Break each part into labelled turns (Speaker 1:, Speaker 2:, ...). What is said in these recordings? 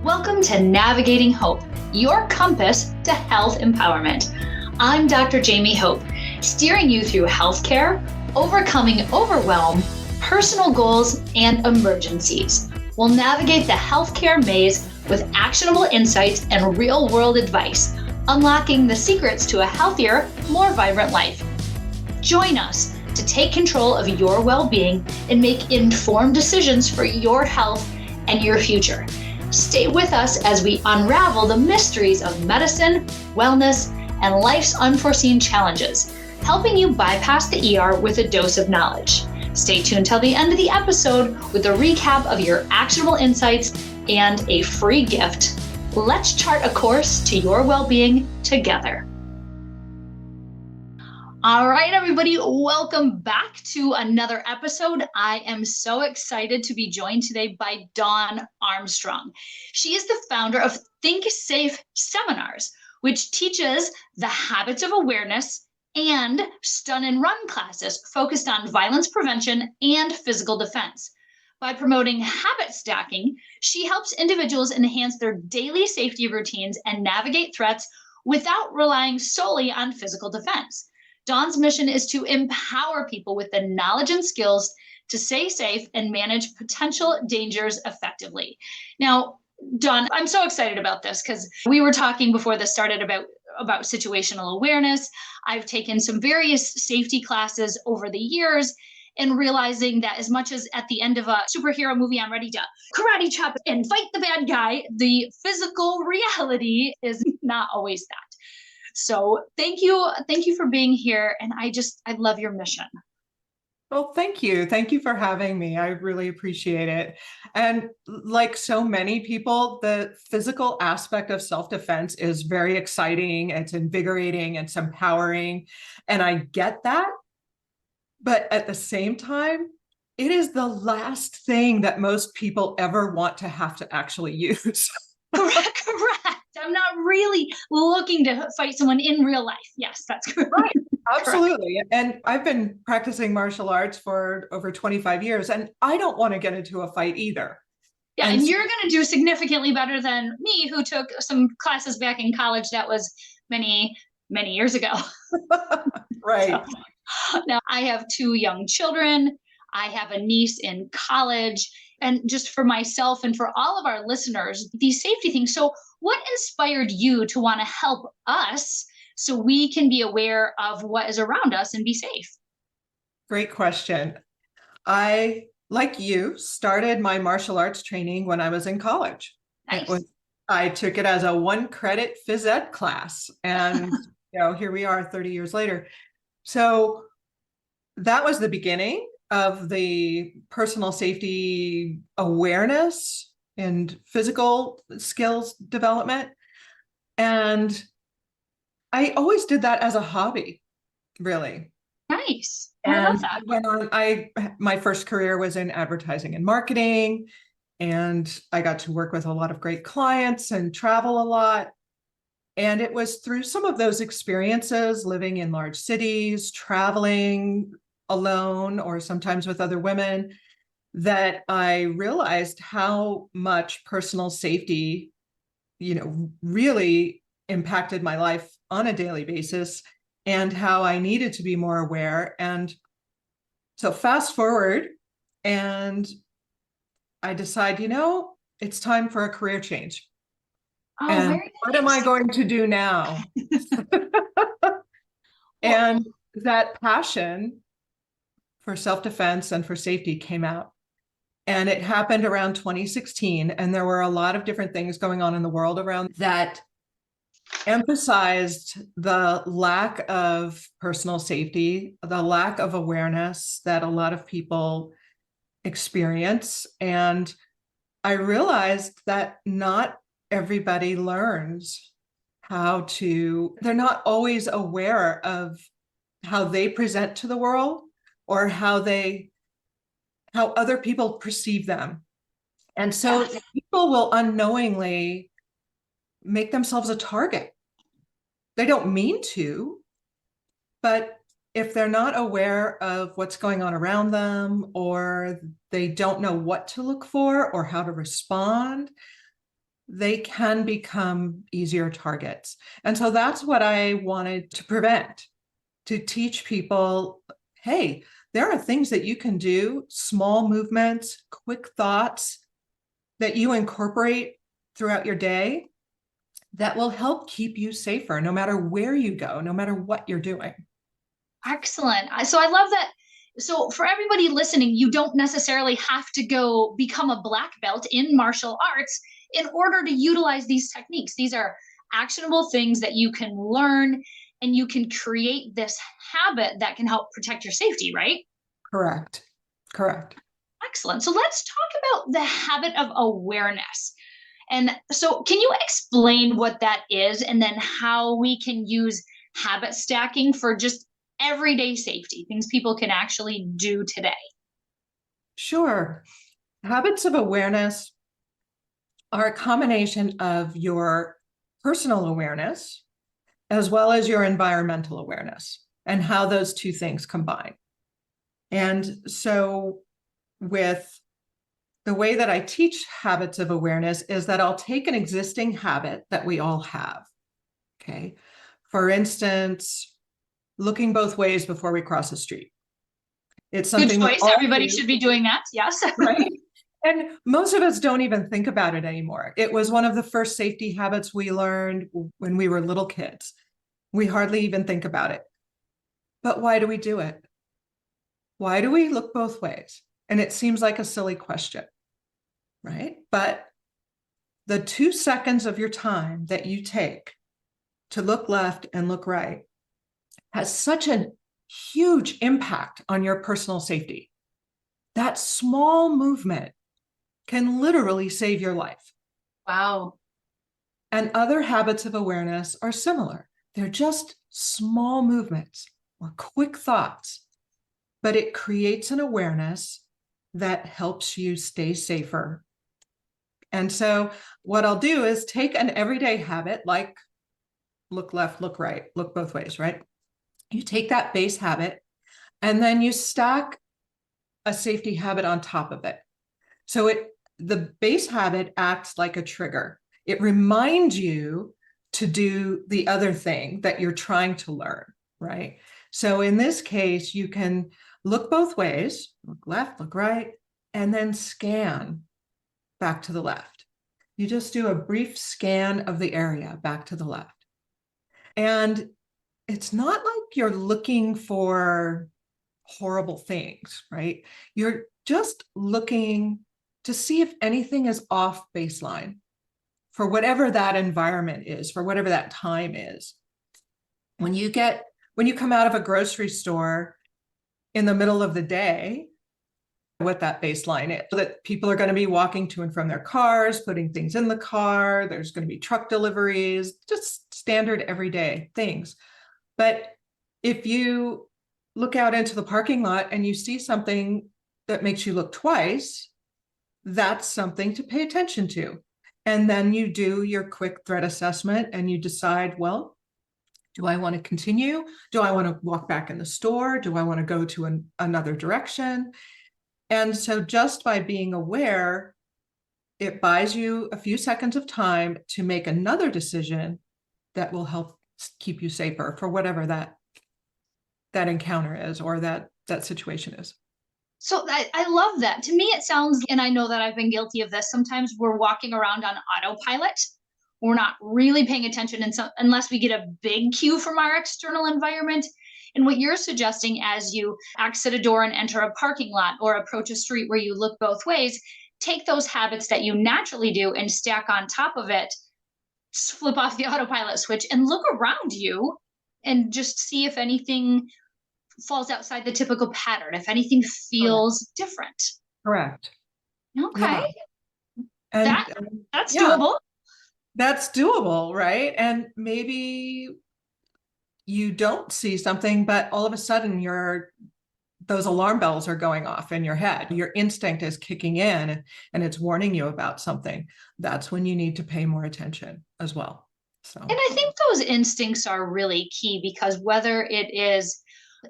Speaker 1: Welcome to Navigating Hope, your compass to health empowerment. I'm Dr. Jaime Hope, steering you through healthcare, overcoming overwhelm, personal goals, and emergencies. We'll navigate the healthcare maze with actionable insights and real-world advice, unlocking the secrets to a healthier, more vibrant life. Join us to take control of your well-being and make informed decisions for your health and your future. Stay with us as we unravel the mysteries of medicine, wellness, and life's unforeseen challenges, helping you bypass the ER with a dose of knowledge. Stay tuned till the end of the episode with a recap of your actionable insights and a free gift. Let's chart a course to your well-being together. All right, everybody, welcome back to another episode. I am so excited to be joined today by Dawn Armstrong. She is the founder of Think Safe Seminars, which teaches the habits of awareness and stun and run classes focused on violence prevention and physical defense. By promoting habit stacking, she helps individuals enhance their daily safety routines and navigate threats without relying solely on physical defense. Dawn's mission is to empower people with the knowledge and skills to stay safe and manage potential dangers effectively. Now, Dawn, I'm so excited about this because we were talking before this started about situational awareness. I've taken some various safety classes over the years and realizing that as much as at the end of a superhero movie, I'm ready to karate chop and fight the bad guy, the physical reality is not always that. So thank you for being here. And I love your mission.
Speaker 2: Well, thank you. Thank you for having me. I really appreciate it. And like so many people, the physical aspect of self-defense is very exciting. It's invigorating, it's empowering. And I get that. But at the same time, it is the last thing that most people ever want to have to actually use.
Speaker 1: Correct. I'm not really looking to fight someone in real life. Yes, that's correct.
Speaker 2: Right. Absolutely. And I've been practicing martial arts for over 25 years, and I don't want to get into a fight either.
Speaker 1: Yeah, and you're going to do significantly better than me, who took some classes back in college. That was many, many years ago.
Speaker 2: Right.
Speaker 1: So, now, I have 2 young children. I have a niece in college. And just for myself and for all of our listeners, these safety things. So what inspired you to want to help us so we can be aware of what is around us and be safe?
Speaker 2: Great question. I, like you, started my martial arts training when I was in college.
Speaker 1: Nice.
Speaker 2: I took it as a 1-credit phys ed class. And here we are 30 years later. So that was the beginning of the personal safety awareness and physical skills development. And I always did that as a hobby, really.
Speaker 1: Nice.
Speaker 2: And
Speaker 1: I love that.
Speaker 2: I went on, my first career was in advertising and marketing, and I got to work with a lot of great clients and travel a lot. And it was through some of those experiences, living in large cities, traveling alone or sometimes with other women, that I realized how much personal safety, really impacted my life on a daily basis and how I needed to be more aware. And so fast forward, and I decide, it's time for a career change.
Speaker 1: Oh,
Speaker 2: and
Speaker 1: very
Speaker 2: what
Speaker 1: nice.
Speaker 2: am I going to do now? And that passion for self-defense and for safety came out. And it happened around 2016. And there were a lot of different things going on in the world around that emphasized the lack of personal safety, the lack of awareness that a lot of people experience. And I realized that not everybody learns they're not always aware of how they present to the world or how other people perceive them. And so people will unknowingly make themselves a target. They don't mean to, but if they're not aware of what's going on around them, or they don't know what to look for or how to respond, they can become easier targets. And so that's what I wanted to prevent, to teach people, hey, there are things that you can do, small movements, quick thoughts that you incorporate throughout your day that will help keep you safer no matter where you go, no matter what you're doing.
Speaker 1: Excellent. So I love that. So for everybody listening, you don't necessarily have to go become a black belt in martial arts in order to utilize these techniques. These are actionable things that you can learn, and you can create this habit that can help protect your safety, right?
Speaker 2: Correct. Correct.
Speaker 1: Excellent. So let's talk about the habit of awareness. And so, can you explain what that is and then how we can use habit stacking for just everyday safety, things people can actually do today?
Speaker 2: Sure. Habits of awareness are a combination of your personal awareness as well as your environmental awareness and how those two things combine. And so, with the way that I teach habits of awareness is that I'll take an existing habit that we all have. Okay. For instance, looking both ways before we cross the street. It's
Speaker 1: Good
Speaker 2: something we
Speaker 1: choice.
Speaker 2: all
Speaker 1: Everybody
Speaker 2: do,
Speaker 1: should be doing that. Yes.
Speaker 2: right? And most of us don't even think about it anymore. It was one of the first safety habits we learned when we were little kids. We hardly even think about it. But why do we do it? Why do we look both ways? And it seems like a silly question, right? But the 2 seconds of your time that you take to look left and look right has such a huge impact on your personal safety. That small movement can literally save your life.
Speaker 1: Wow.
Speaker 2: And other habits of awareness are similar. They're just small movements or quick thoughts, but it creates an awareness that helps you stay safer. And so what I'll do is take an everyday habit like look left, look right, look both ways, right? You take that base habit and then you stack a safety habit on top of it. So the base habit acts like a trigger. It reminds you to do the other thing that you're trying to learn, right? So in this case, you can look both ways, look left, look right, and then scan back to the left. You just do a brief scan of the area back to the left. And it's not like you're looking for horrible things, right? You're just looking to see if anything is off baseline for whatever that environment is, for whatever that time is. When you come out of a grocery store in the middle of the day, what that baseline is, that people are going to be walking to and from their cars, putting things in the car, there's going to be truck deliveries, just standard everyday things. But if you look out into the parking lot and you see something that makes you look twice, that's something to pay attention to. And then you do your quick threat assessment and you decide, well, do I want to continue? Do I want to walk back in the store? Do I want to go to another direction? And so just by being aware, it buys you a few seconds of time to make another decision that will help keep you safer for whatever that encounter is or that situation is.
Speaker 1: So I love that. To me, it sounds, and I know that I've been guilty of this. Sometimes we're walking around on autopilot. We're not really paying attention unless we get a big cue from our external environment. And what you're suggesting as you exit a door and enter a parking lot or approach a street where you look both ways, take those habits that you naturally do and stack on top of it, flip off the autopilot switch and look around you and just see if anything falls outside the typical pattern, if anything feels different.
Speaker 2: Correct.
Speaker 1: Okay.
Speaker 2: Yeah. And
Speaker 1: that's
Speaker 2: yeah,
Speaker 1: doable.
Speaker 2: that's doable, right? And maybe you don't see something, but all of a sudden those alarm bells are going off in your head. Your instinct is kicking in and it's warning you about something. That's when you need to pay more attention as well. So,
Speaker 1: And I think those instincts are really key because whether it is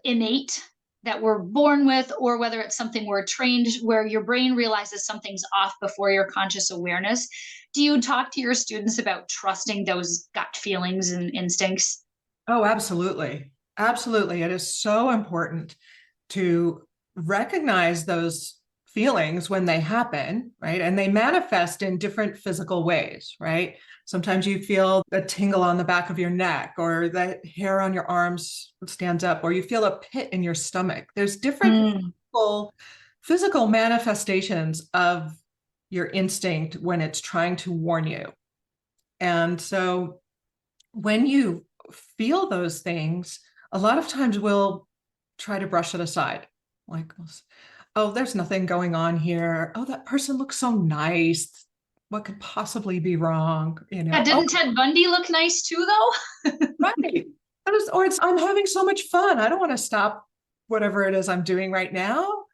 Speaker 1: innate that we're born with, or whether it's something we're trained, where your brain realizes something's off before your conscious awareness. Do you talk to your students about trusting those gut feelings and instincts?
Speaker 2: Oh, absolutely. Absolutely. It is so important to recognize those feelings when they happen, right? And they manifest in different physical ways, right? Sometimes you feel a tingle on the back of your neck, or the hair on your arms stands up, or you feel a pit in your stomach. There's different
Speaker 1: Mm.
Speaker 2: physical manifestations of your instinct when it's trying to warn you. And so when you feel those things, a lot of times we'll try to brush it aside. Like, oh, there's nothing going on here. Oh, that person looks so nice. What could possibly be wrong?
Speaker 1: Yeah,
Speaker 2: Oh,
Speaker 1: didn't Ted Bundy look nice too, though?
Speaker 2: right. Or it's, I'm having so much fun. I don't want to stop whatever it is I'm doing right now.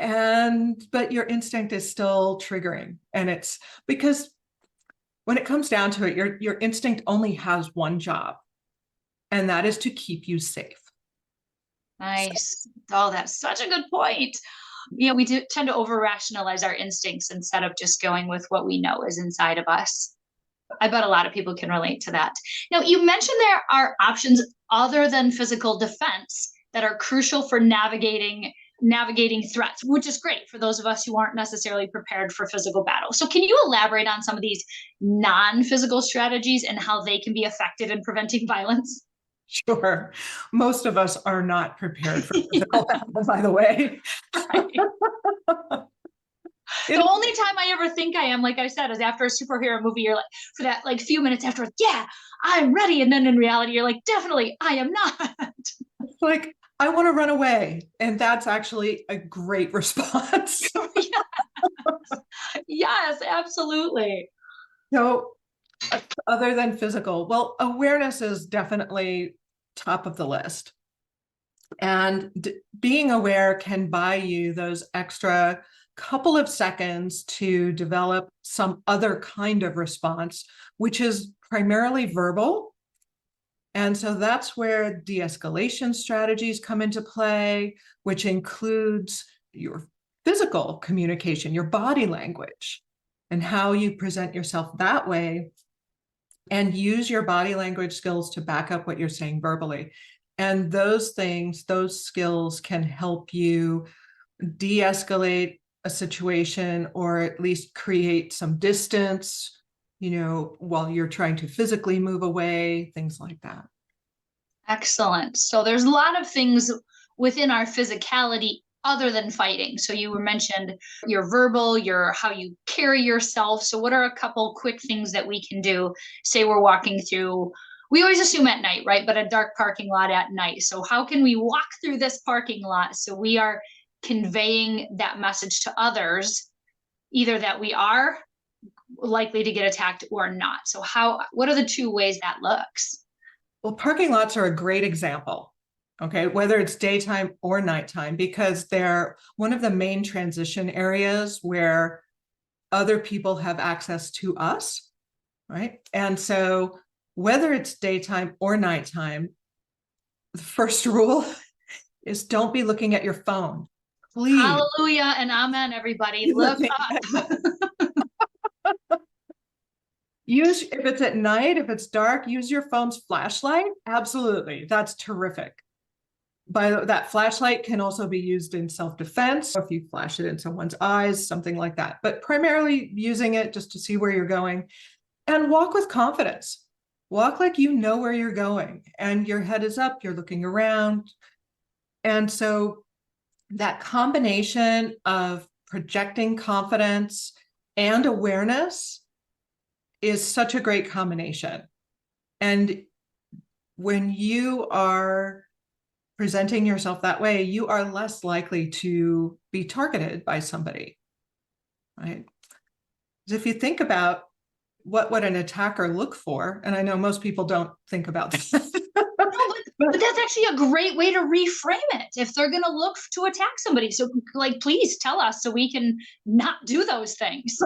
Speaker 2: But your instinct is still triggering. And it's because when it comes down to it, your instinct only has one job, and that is to keep you safe.
Speaker 1: Nice. Oh, that's such a good point. We do tend to over rationalize our instincts instead of just going with what we know is inside of us. I bet a lot of people can relate to that. Now, you mentioned there are options other than physical defense that are crucial for navigating threats, which is great for those of us who aren't necessarily prepared for physical battle. So can you elaborate on some of these non-physical strategies and how they can be effective in preventing violence?
Speaker 2: Sure. Most of us are not prepared for physical battle, by the way.
Speaker 1: Right. The only time I ever think I am, like I said, is after a superhero movie. You're like, for that like few minutes after, yeah, I'm ready. And then in reality, you're like, definitely, I am not.
Speaker 2: It's like, I want to run away. And that's actually a great response.
Speaker 1: Yes, absolutely.
Speaker 2: So, other than physical, well, awareness is definitely top of the list. And being aware can buy you those extra couple of seconds to develop some other kind of response, which is primarily verbal. And so that's where de-escalation strategies come into play, which includes your physical communication, your body language, and how you present yourself that way, and use your body language skills to back up what you're saying verbally. And those things, those skills can help you de-escalate a situation, or at least create some distance, while you're trying to physically move away, things like that.
Speaker 1: Excellent. So there's a lot of things within our physicality other than fighting. So you mentioned your verbal, your how you carry yourself. So what are a couple quick things that we can do? Say we're walking through, we always assume at night, right? But a dark parking lot at night. So how can we walk through this parking lot so we are conveying that message to others, either that we are likely to get attacked or not? So what are the two ways that looks?
Speaker 2: Well, parking lots are a great example, okay, whether it's daytime or nighttime, because they're one of the main transition areas where other people have access to us, right? And so whether it's daytime or nighttime, the first rule is don't be looking at your phone. Please.
Speaker 1: Hallelujah and amen, everybody. Look up.
Speaker 2: Use, if it's at night, if it's dark, use your phone's flashlight. Absolutely. That's terrific. But that flashlight can also be used in self-defense, if you flash it in someone's eyes, something like that. But primarily using it just to see where you're going, and walk with confidence. Walk like you know where you're going and your head is up, you're looking around. And so that combination of projecting confidence and awareness is such a great combination. And when you are presenting yourself that way, you are less likely to be targeted by somebody, right? Because if you think about what would an attacker look for, and I know most people don't think about this.
Speaker 1: But that's actually a great way to reframe it if they're going to look to attack somebody. So, like, please tell us so we can not do those things.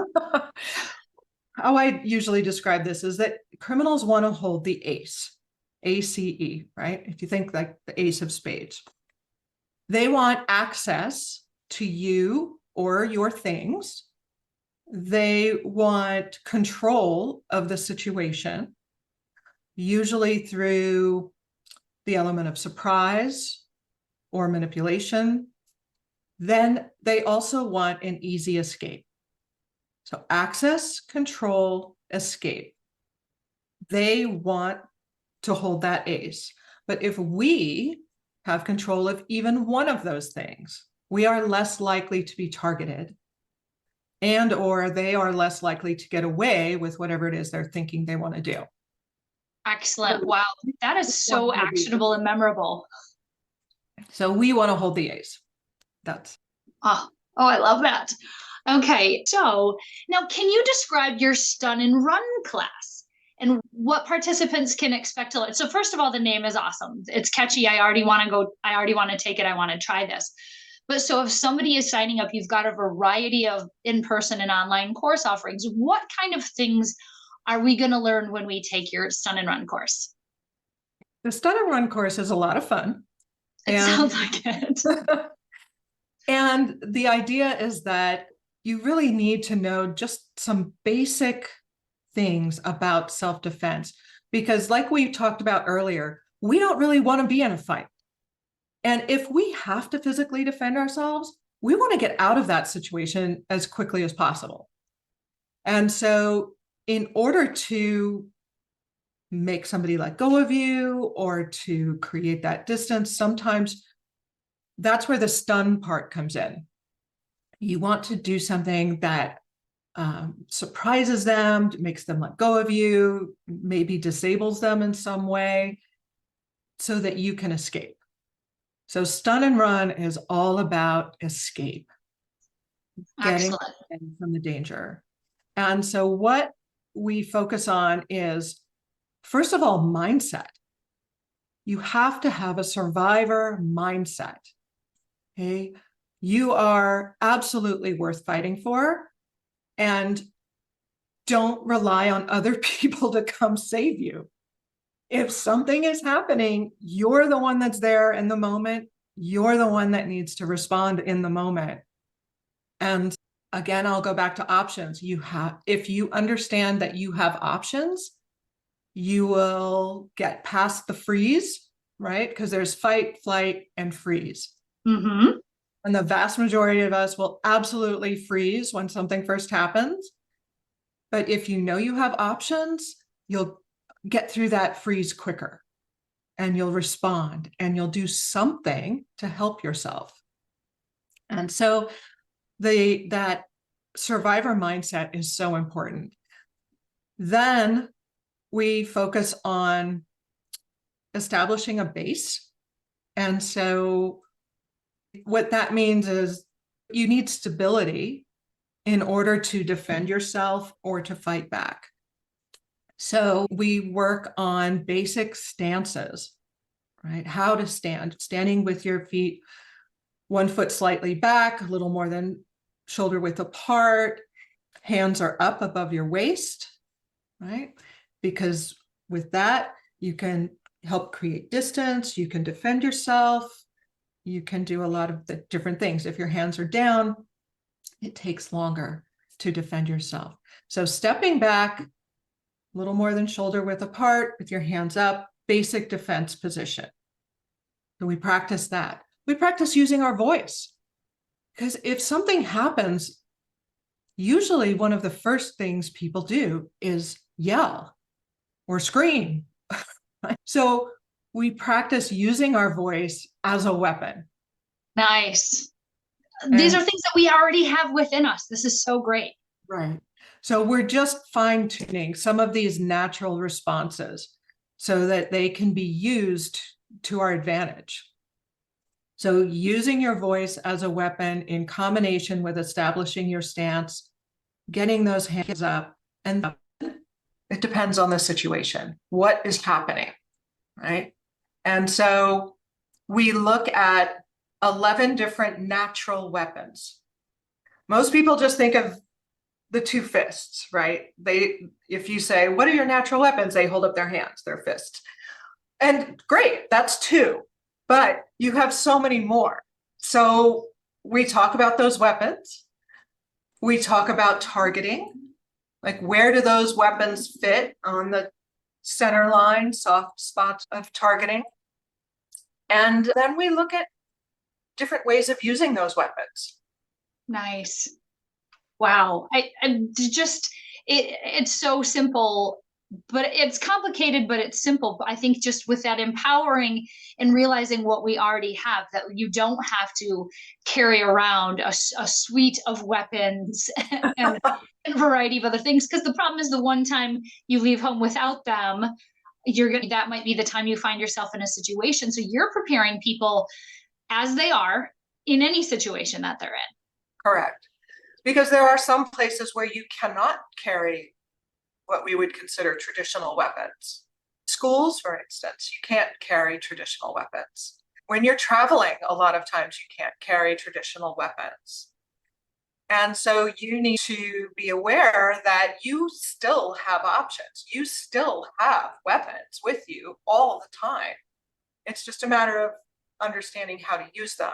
Speaker 2: How I usually describe this is that criminals want to hold the ace, ACE, right? If you think like the ace of spades. They want access to you or your things. They want control of the situation, usually through the element of surprise or manipulation. Then they also want an easy escape. So access, control, escape. They want to hold that ace. But if we have control of even one of those things, we are less likely to be targeted, and or they are less likely to get away with whatever it is they're thinking they want to do.
Speaker 1: Excellent. Wow. That is so actionable and memorable.
Speaker 2: So we want to hold the ace. That's
Speaker 1: I love that. Okay, so now can you describe your stun and run class and what participants can expect to learn? So first of all, the name is awesome. It's catchy. I already want to go, I already want to take it. I want to try this. But so if somebody is signing up, you've got a variety of in-person and online course offerings. What kind of things are we going to learn when we take your stun and run course?
Speaker 2: the stun and run course is a lot of fun.
Speaker 1: It sounds like it.
Speaker 2: And the idea is that you really need to know just some basic things about self-defense, because like we talked about earlier, we don't really want to be in a fight. And if we have to physically defend ourselves, we want to get out of that situation as quickly as possible. And so in order to make somebody let go of you or to create that distance, sometimes that's where the stun part comes in. You want to do something that surprises them, makes them let go of you, maybe disables them in some way so that you can escape. So stun and run is all about escape, getting from the danger. And so what we focus on is, first of all, mindset. You have to have a survivor mindset. Okay, you are absolutely worth fighting for, and don't rely on other people to come save you. If something is happening, you're the one that's there in the moment. You're the one that needs to respond in the moment. And again, I'll go back to options. If you understand that you have options, you will get past the freeze, right? Because there's fight, flight, and freeze.
Speaker 1: Mm-hmm.
Speaker 2: And the vast majority of us will absolutely freeze when something first happens. But if you know you have options, you'll get through that freeze quicker, and you'll respond, and you'll do something to help yourself. And so that survivor mindset is so important. Then we focus on establishing a base. And so what that means is you need stability in order to defend yourself or to fight back. So we work on basic stances, right? How to stand, standing with your feet 1 foot slightly back, a little more than shoulder width apart. Hands are up above your waist, right? Because with that, you can help create distance, you can defend yourself, you can do a lot of the different things. If your hands are down, it takes longer to defend yourself. So stepping back, a little more than shoulder width apart with your hands up, basic defense position. So we practice that. We practice using our voice, because if something happens, usually one of the first things people do is yell or scream. So we practice using our voice as a weapon.
Speaker 1: Nice. These are things that we already have within us. This is so great.
Speaker 2: Right. So we're just fine-tuning some of these natural responses so that they can be used to our advantage. So using your voice as a weapon in combination with establishing your stance, getting those hands up, and it depends on the situation. What is happening, right? And so we look at 11 different natural weapons. Most people just think of the two fists, right? If you say, what are your natural weapons? They hold up their hands, their fists. And great, that's two, but you have so many more. So we talk about those weapons. We talk about targeting, like where do those weapons fit on the center line, soft spots of targeting. And then we look at different ways of using those weapons.
Speaker 1: Nice. Wow. I just it's so simple, but it's complicated, but it's simple. But I think just with that empowering and realizing what we already have, that you don't have to carry around a suite of weapons and a variety of other things. Because the problem is the one time you leave home without them, that might be the time you find yourself in a situation. So you're preparing people as they are in any situation that they're in.
Speaker 2: Correct. Because there are some places where you cannot carry what we would consider traditional weapons. Schools, for instance, you can't carry traditional weapons. When you're traveling, a lot of times you can't carry traditional weapons. And so you need to be aware that you still have options. You still have weapons with you all the time. It's just a matter of understanding how to use them.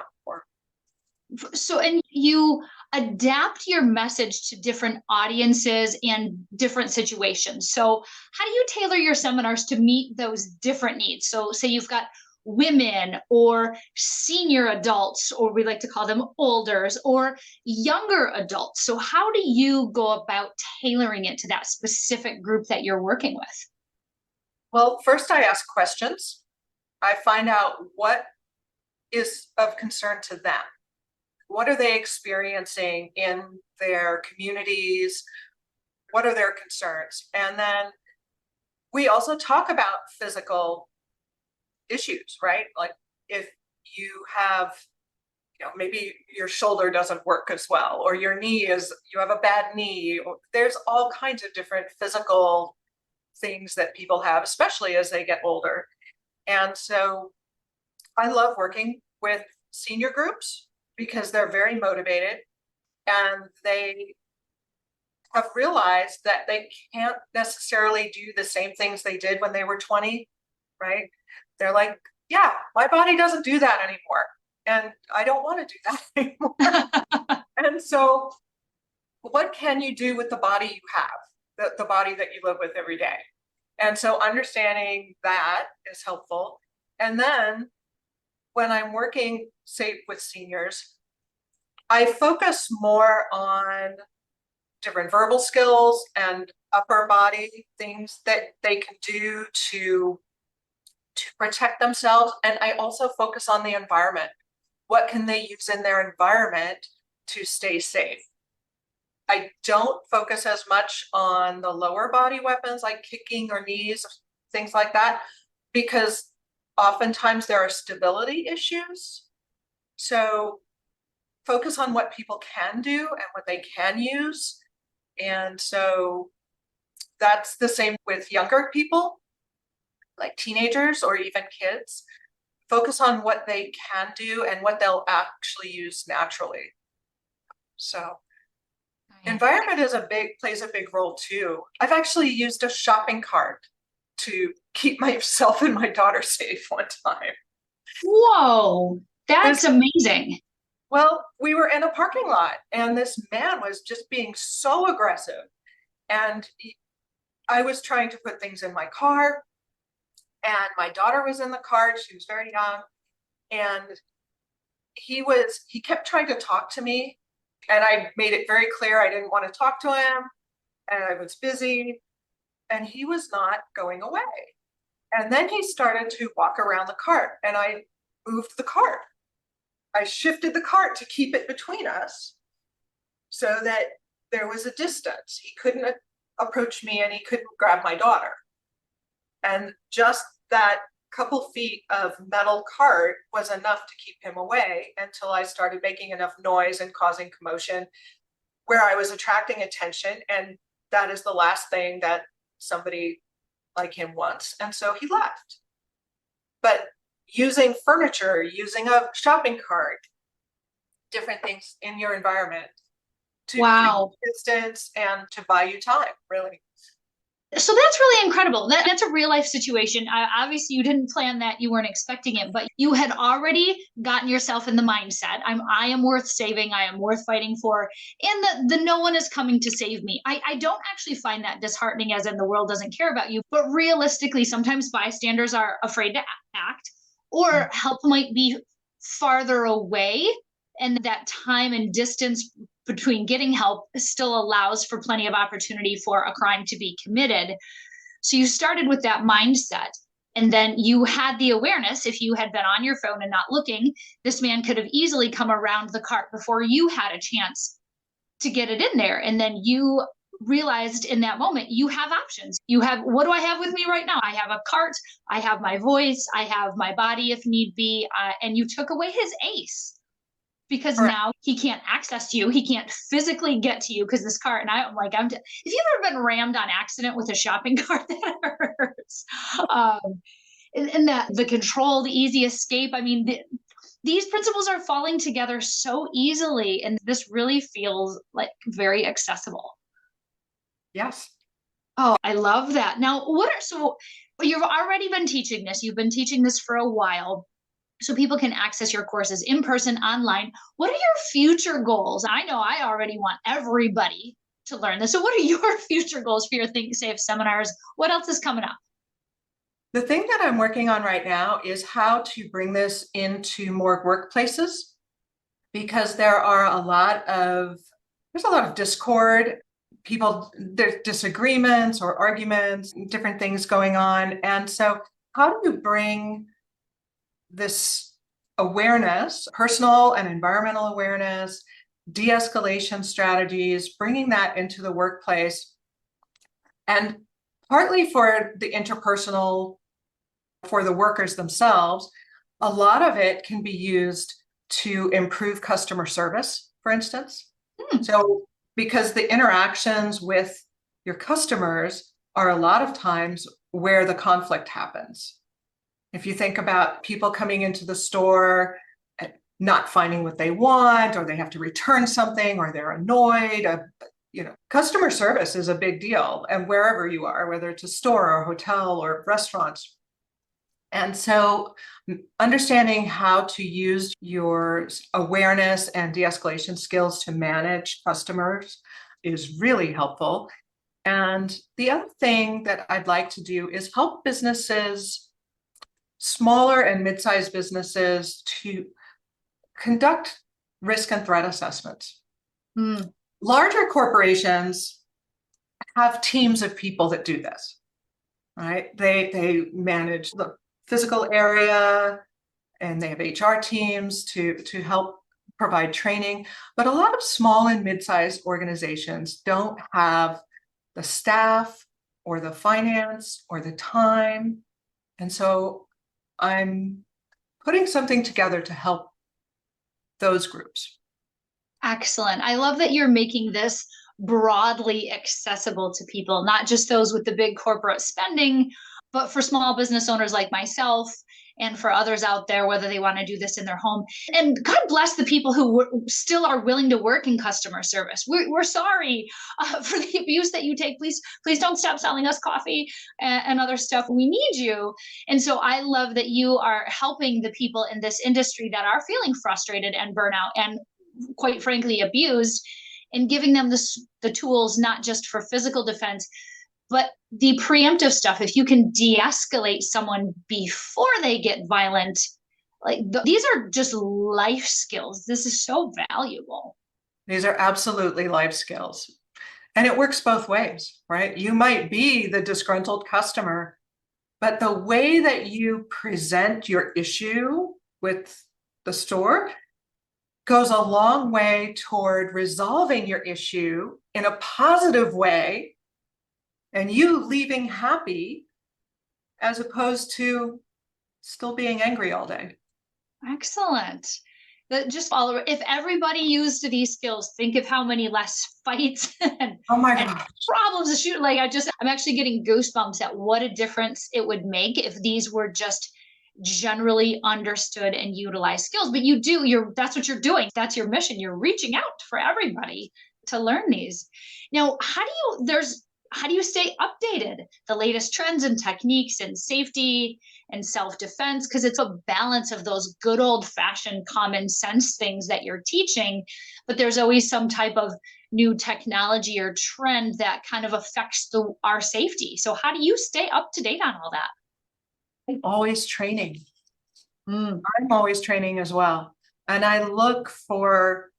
Speaker 1: And you adapt your message to different audiences and different situations. So how do you tailor your seminars to meet those different needs? So say you've got women or senior adults, or we like to call them olders, or younger adults. So how do you go about tailoring it to that specific group that you're working with?
Speaker 2: Well, first I ask questions. I find out what is of concern to them. What are they experiencing in their communities? What are their concerns? And then we also talk about physical issues, right? Like if you have, maybe your shoulder doesn't work as well, or you have a bad knee, or there's all kinds of different physical things that people have, especially as they get older. And so I love working with senior groups because they're very motivated and they have realized that they can't necessarily do the same things they did when they were 20, right? They're like, yeah, my body doesn't do that anymore. And I don't want to do that anymore. And so what can you do with the body you have, the body that you live with every day? And so understanding that is helpful. And then when I'm working, say, with seniors, I focus more on different verbal skills and upper body things that they can do to protect themselves. And I also focus on the environment. What can they use in their environment to stay safe? I don't focus as much on the lower body weapons like kicking or knees, things like that, because oftentimes there are stability issues. So focus on what people can do and what they can use. And so that's the same with younger people, like teenagers or even kids. Focus on what they can do and what they'll actually use naturally. So environment plays a big role too. I've actually used a shopping cart to keep myself and my daughter safe one time.
Speaker 1: Whoa, that's amazing.
Speaker 2: Well, we were in a parking lot and this man was just being so aggressive. And I was trying to put things in my car and my daughter was in the car. She was very young. And he kept trying to talk to me. And I made it very clear I didn't want to talk to him. And I was busy. And he was not going away. And then he started to walk around the cart and I moved the cart. I shifted the cart to keep it between us so that there was a distance. He couldn't approach me and he couldn't grab my daughter. And just that couple feet of metal cart was enough to keep him away until I started making enough noise and causing commotion where I was attracting attention. And that is the last thing that somebody like him wants. And so he left. But using furniture, using a shopping cart, different things in your environment to create distance and to buy you time, really.
Speaker 1: So that's really incredible. That's a real life situation. Obviously, you didn't plan that. You weren't expecting it, but you had already gotten yourself in the mindset. I am worth saving. I am worth fighting for. And the no one is coming to save me. I don't actually find that disheartening, as in the world doesn't care about you. But realistically, sometimes bystanders are afraid to act, or help might be farther away. And that time and distance between getting help still allows for plenty of opportunity for a crime to be committed. So you started with that mindset. And then you had the awareness, if you had been on your phone and not looking, this man could have easily come around the cart before you had a chance to get it in there. And then you realized in that moment, you have options. You have, what do I have with me right now? I have a cart, I have my voice, I have my body if need be. And you took away his ace, because
Speaker 2: Correct.
Speaker 1: now he can't access you. He can't physically get to you because this cart. And I'm like, if you've ever been rammed on accident with a shopping cart, that hurts. And that the control, the easy escape. I mean, these principles are falling together so easily. And this really feels like very accessible.
Speaker 2: Yes.
Speaker 1: Oh, I love that. Now, so you've already been teaching this. You've been teaching this for a while, so people can access your courses in person, online. What are your future goals? I know I already want everybody to learn this. So what are your future goals for your Think Safe seminars? What else is coming up?
Speaker 2: The thing that I'm working on right now is how to bring this into more workplaces, because there's a lot of discord. There's disagreements or arguments, different things going on. And so how do you bring this awareness, personal and environmental awareness, de-escalation strategies, bringing that into the workplace, and partly for the interpersonal, for the workers themselves, a lot of it can be used to improve customer service, for instance. So, because the interactions with your customers are a lot of times where the conflict happens. If you think about people coming into the store and not finding what they want, or they have to return something, or they're annoyed, customer service is a big deal. And wherever you are, whether it's a store or a hotel or restaurants. And so understanding how to use your awareness and de-escalation skills to manage customers is really helpful. And the other thing that I'd like to do is help businesses, smaller and mid-sized businesses, to conduct risk and threat assessments. Larger corporations have teams of people that do this, right? They manage the physical area, and they have HR teams to help provide training. But a lot of small and mid-sized organizations don't have the staff or the finance or the time. And so I'm putting something together to help those groups.
Speaker 1: Excellent. I love that you're making this broadly accessible to people, not just those with the big corporate spending, but for small business owners like myself, and for others out there, whether they want to do this in their home. And God bless the people who still are willing to work in customer service. We're sorry for the abuse that you take. Please don't stop selling us coffee and other stuff. We need you. And so I love that you are helping the people in this industry that are feeling frustrated and burnout and, quite frankly, abused, and giving them the tools, not just for physical defense, but the preemptive stuff. If you can de-escalate someone before they get violent, these are just life skills. This is so valuable.
Speaker 2: These are absolutely life skills. And it works both ways, right? You might be the disgruntled customer, but the way that you present your issue with the store goes a long way toward resolving your issue in a positive way, and you leaving happy, as opposed to still being angry all day.
Speaker 1: Excellent. If everybody used these skills, think of how many less fights and,
Speaker 2: oh my
Speaker 1: and
Speaker 2: God,
Speaker 1: problems to shoot. I'm actually getting goosebumps at what a difference it would make if these were just generally understood and utilized skills. But that's what you're doing. That's your mission. You're reaching out for everybody to learn these. Now, how do you stay updated? The latest trends and techniques in safety and self-defense, because it's a balance of those good old-fashioned common sense things that you're teaching, but there's always some type of new technology or trend that kind of affects our safety. So how do you stay up to date on all that?
Speaker 2: Always training. I'm always training as well. And I look for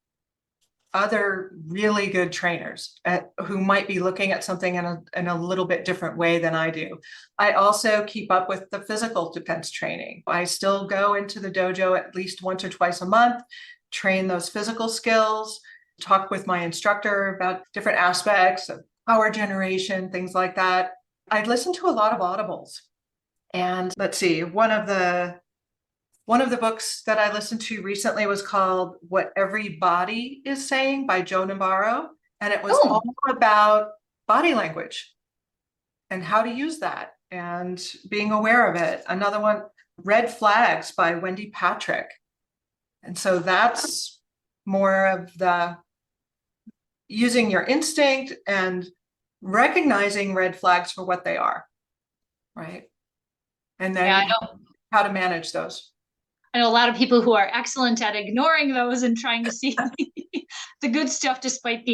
Speaker 2: other really good trainers who might be looking at something in a little bit different way than I do. I also keep up with the physical defense training. I still go into the dojo at least once or twice a month, train those physical skills, talk with my instructor about different aspects of power generation, things like that. I listen to a lot of audibles. And let's see, one of the books that I listened to recently was called What Every Body is Saying by Joe Navarro. And it was all about body language and how to use that and being aware of it. Another one, Red Flags by Wendy Patrick. And so that's more of the using your instinct and recognizing red flags for what they are, right? And then how to manage those.
Speaker 1: I know a lot of people who are excellent at ignoring those and trying to see the good stuff, despite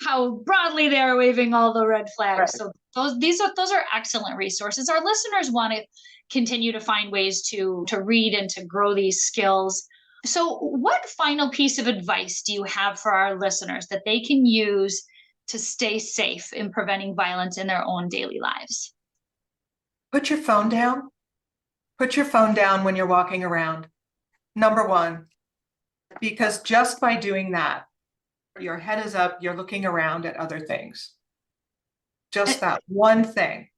Speaker 1: how broadly they are waving all the red flags. Right. So those are excellent resources. Our listeners want to continue to find ways to read and to grow these skills. So what final piece of advice do you have for our listeners that they can use to stay safe in preventing violence in their own daily lives?
Speaker 2: Put your phone down. Put your phone down when you're walking around. Number one, because just by doing that, your head is up, you're looking around at other things. Just that one thing.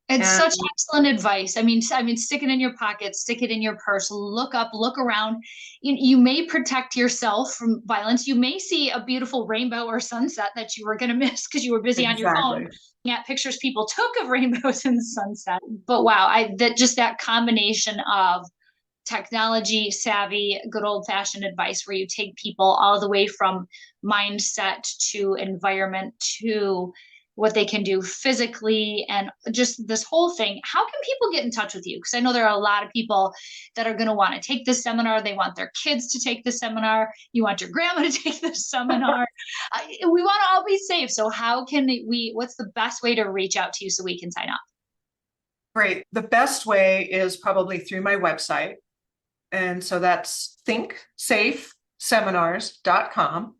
Speaker 1: It's such excellent advice. I mean, stick it in your pocket, stick it in your purse, look up, look around. You may protect yourself from violence. You may see a beautiful rainbow or sunset that you were going to miss because you were busy on your phone looking at pictures people took of rainbows and sunset. But wow, that combination of technology savvy, good old fashioned advice where you take people all the way from mindset to environment to what they can do physically and just this whole thing. How can people get in touch with you? Because I know there are a lot of people that are going to want to take this seminar. They want their kids to take the seminar. You want your grandma to take the seminar. We want to all be safe. So what's the best way to reach out to you so we can sign up?
Speaker 2: Great. The best way is probably through my website. And so that's thinksafeseminars.com.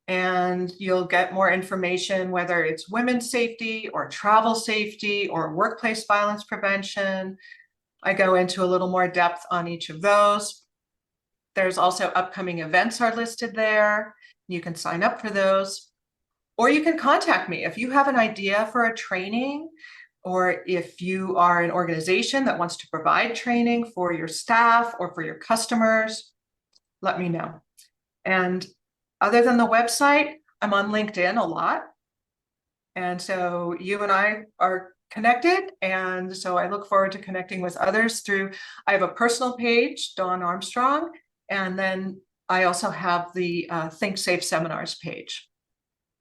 Speaker 2: And you'll get more information, whether it's women's safety or travel safety or workplace violence prevention. I go into a little more depth on each of those. There's also upcoming events are listed there. You can sign up for those. Or you can contact me if you have an idea for a training, or if you are an organization that wants to provide training for your staff or for your customers, let me know. And other than the website, I'm on LinkedIn a lot. And so you and I are connected. And so I look forward to connecting with others I have a personal page, Dawn Armstrong. And then I also have the Think Safe Seminars page.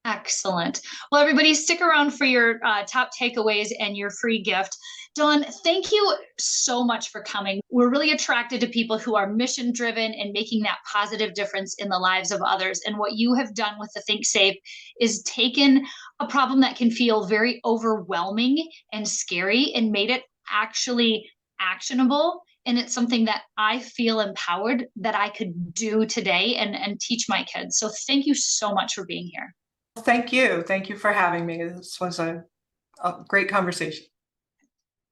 Speaker 1: Excellent. Well, everybody, stick around for your top takeaways and your free gift. Dawn, thank you so much for coming. We're really attracted to people who are mission driven and making that positive difference in the lives of others. And what you have done with the Think Safe is taken a problem that can feel very overwhelming and scary and made it actually actionable. And it's something that I feel empowered that I could do today and teach my kids. So thank you so much for being here.
Speaker 2: Thank you. Thank you for having me. This was a great conversation.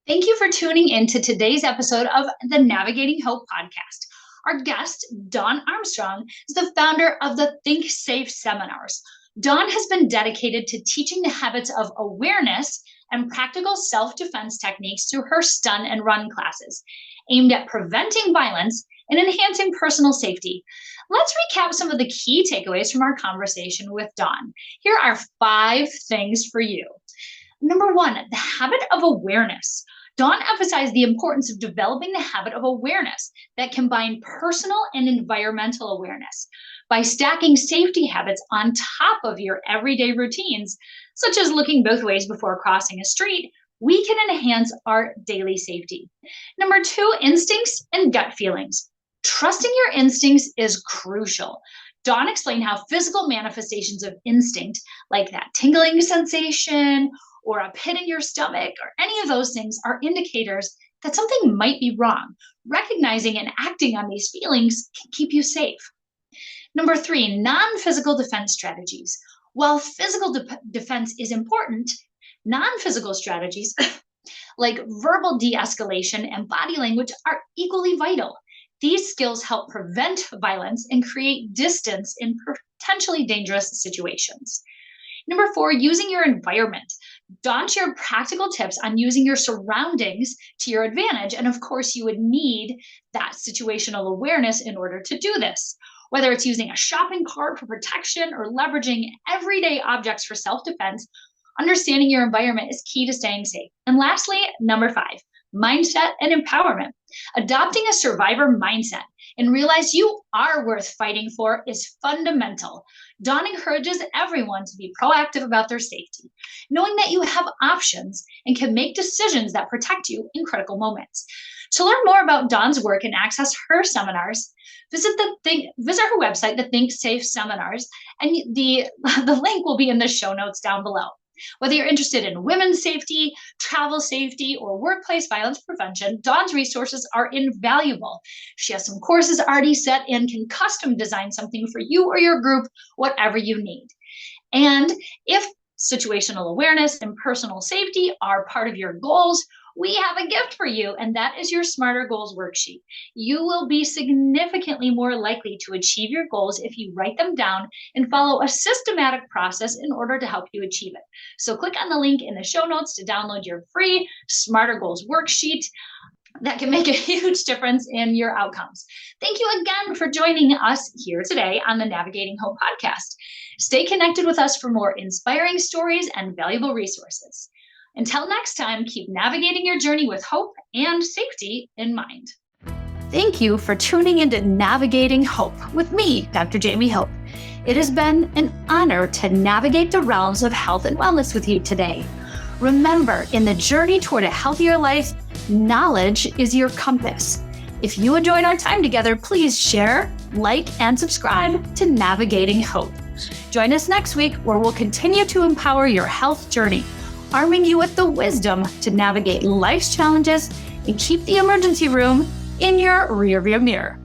Speaker 1: Thank you for tuning in to today's episode of the Navigating Hope podcast. Our guest, Dawn Armstrong, is the founder of the Think Safe Seminars. Dawn has been dedicated to teaching the habits of awareness and practical self-defense techniques through her Stun and Run classes, aimed at preventing violence and enhancing personal safety. Let's recap some of the key takeaways from our conversation with Dawn. Here are 5 things for you. Number 1, the habit of awareness. Dawn emphasized the importance of developing the habit of awareness that combine personal and environmental awareness. By stacking safety habits on top of your everyday routines, such as looking both ways before crossing a street, we can enhance our daily safety. Number two, instincts and gut feelings. Trusting your instincts is crucial. Dawn explained how physical manifestations of instinct, like that tingling sensation or a pit in your stomach or any of those things, are indicators that something might be wrong. Recognizing and acting on these feelings can keep you safe. Number three, non-physical defense strategies. While physical defense is important, non-physical strategies like verbal de-escalation and body language are equally vital. These skills help prevent violence and create distance in potentially dangerous situations. Number four, using your environment. Dawn shared practical tips on using your surroundings to your advantage. And of course, you would need that situational awareness in order to do this. Whether it's using a shopping cart for protection or leveraging everyday objects for self-defense, understanding your environment is key to staying safe. And lastly, number five, mindset and empowerment. Adopting a survivor mindset and realize you are worth fighting for is fundamental. Dawn encourages everyone to be proactive about their safety, knowing that you have options and can make decisions that protect you in critical moments. To learn more about Dawn's work and access her seminars, visit her website, the Think Safe Seminars, and the link will be in the show notes down below. Whether you're interested in women's safety, travel safety, or workplace violence prevention, Dawn's resources are invaluable. She has some courses already set and can custom design something for you or your group, whatever you need. And if situational awareness and personal safety are part of your goals, we have a gift for you, and that is your Smarter Goals worksheet. You will be significantly more likely to achieve your goals if you write them down and follow a systematic process in order to help you achieve it. So click on the link in the show notes to download your free Smarter Goals worksheet that can make a huge difference in your outcomes. Thank you again for joining us here today on the Navigating Hope podcast. Stay connected with us for more inspiring stories and valuable resources. Until next time, keep navigating your journey with hope and safety in mind. Thank you for tuning into Navigating Hope with me, Dr. Jaime Hope. It has been an honor to navigate the realms of health and wellness with you today. Remember, in the journey toward a healthier life, knowledge is your compass. If you enjoyed our time together, please share, like, and subscribe to Navigating Hope. Join us next week where we'll continue to empower your health journey, arming you with the wisdom to navigate life's challenges and keep the emergency room in your rearview mirror.